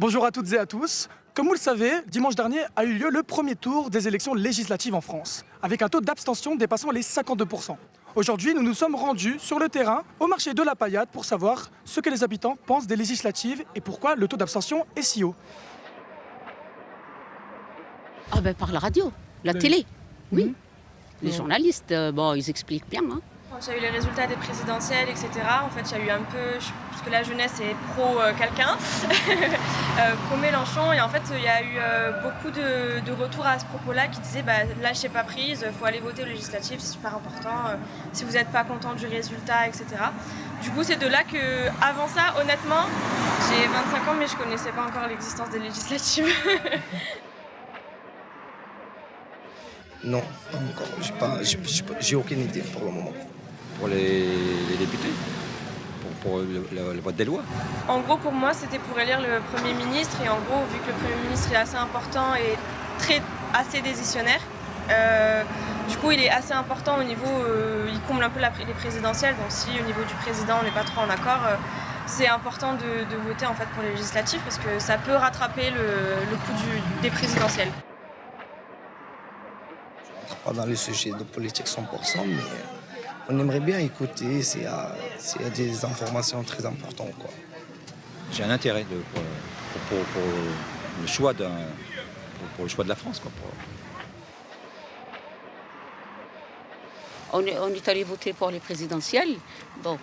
Bonjour à toutes et à tous. Comme vous le savez, dimanche dernier a eu lieu le premier tour des élections législatives en France, avec un taux d'abstention dépassant les 52%. Aujourd'hui, nous nous sommes rendus sur le terrain, au marché de la Paillade, pour savoir ce que les habitants pensent des législatives et pourquoi le taux d'abstention est si haut. Ah ben par la radio, la télé, oui. Les journalistes, bon, ils expliquent bien. Hein. Quand il y a eu les résultats des présidentielles, etc., en fait, il y a eu un peu, parce que la jeunesse est pro quelqu'un, pro Mélenchon, et en fait, il y a eu beaucoup de retours à ce propos-là qui disaient, lâchez pas prise, il faut aller voter aux législatives, c'est super important, si vous n'êtes pas content du résultat, etc. Du coup, c'est de là que, avant ça, honnêtement, j'ai 25 ans, mais je connaissais pas encore l'existence des législatives. Non, pas encore. J'ai aucune idée pour le moment. Pour les députés, pour le vote des lois. En gros, pour moi, c'était pour élire le Premier ministre. Et en gros, vu que le Premier ministre est assez important et assez décisionnaire, du coup, il est assez important au niveau... il comble un peu les présidentielles. Donc si au niveau du président, on n'est pas trop en accord, c'est important de voter en fait, pour les législatives parce que ça peut rattraper le coup des présidentielles. Pas dans les sujets de politique 100%, mais on aimerait bien écouter s'il y a des informations très importantes. Quoi. J'ai un intérêt pour le choix pour le choix de la France. Quoi, On est allé voter pour les présidentielles. Bon.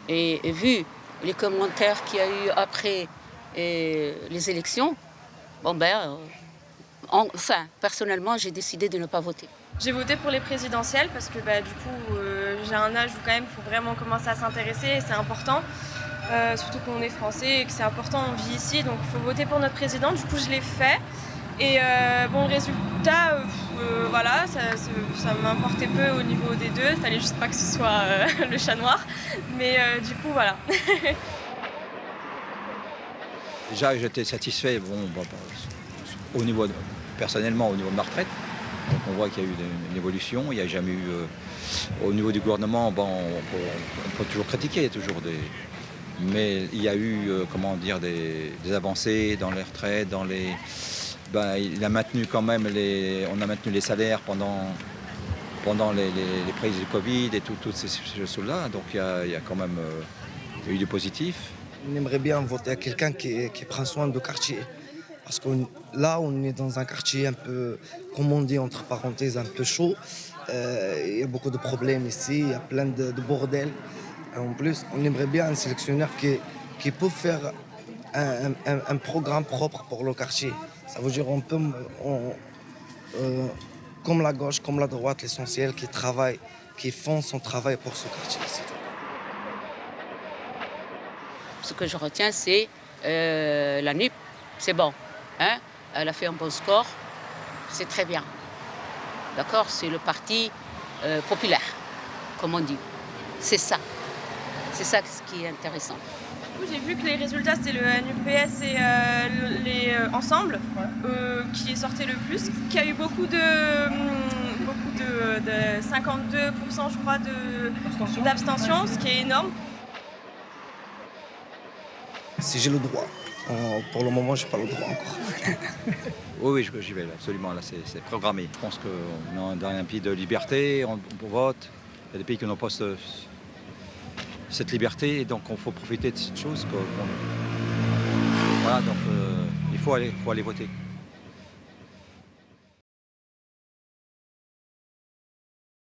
Et vu les commentaires qu'il y a eu après les élections, personnellement, j'ai décidé de ne pas voter. J'ai voté pour les présidentielles parce que du coup, j'ai un âge où quand même il faut vraiment commencer à s'intéresser et c'est important. Surtout qu'on est français et que c'est important, on vit ici, donc il faut voter pour notre président. Du coup, je l'ai fait. Et le résultat, voilà, ça m'importait peu au niveau des deux. Il fallait juste pas que ce soit le chat noir. Mais du coup, voilà. Déjà, j'étais satisfait personnellement au niveau de ma retraite. Donc on voit qu'il y a eu une évolution. Il n'y a jamais eu... au niveau du gouvernement, on peut toujours critiquer, il y a toujours des... Mais il y a eu, des avancées dans les retraites, il a maintenu quand même on a maintenu les salaires pendant les crises du Covid et toutes ces choses-là. Donc il y a quand même eu du positif. On aimerait bien voter à quelqu'un qui prend soin du quartier. Parce que là, on est dans un quartier un peu, comme on dit, entre parenthèses, un peu chaud. Il y a beaucoup de problèmes ici, il y a plein de bordel. Et en plus, on aimerait bien un sélectionneur qui peut faire un programme propre pour le quartier. Ça veut dire comme la gauche, comme la droite, l'essentiel, qui font son travail pour ce quartier. Ce que je retiens, c'est la NUP, c'est bon. Hein? Elle a fait un bon score, c'est très bien. D'accord? C'est le parti populaire, comme on dit. C'est ça. C'est ça ce qui est intéressant. J'ai vu que les résultats, c'était le NUPS et les Ensemble qui sortaient le plus, qui a eu beaucoup de 52%, je crois, d'abstention, ce qui est énorme. Si j'ai le droit. Pour le moment, je n'ai pas le droit encore. Oui, j'y vais, absolument. Là, c'est programmé. Je pense qu'on est dans un pays de liberté, on vote. Il y a des pays qui n'ont pas cette liberté, et donc il faut profiter de cette chose. Voilà, donc il faut aller voter.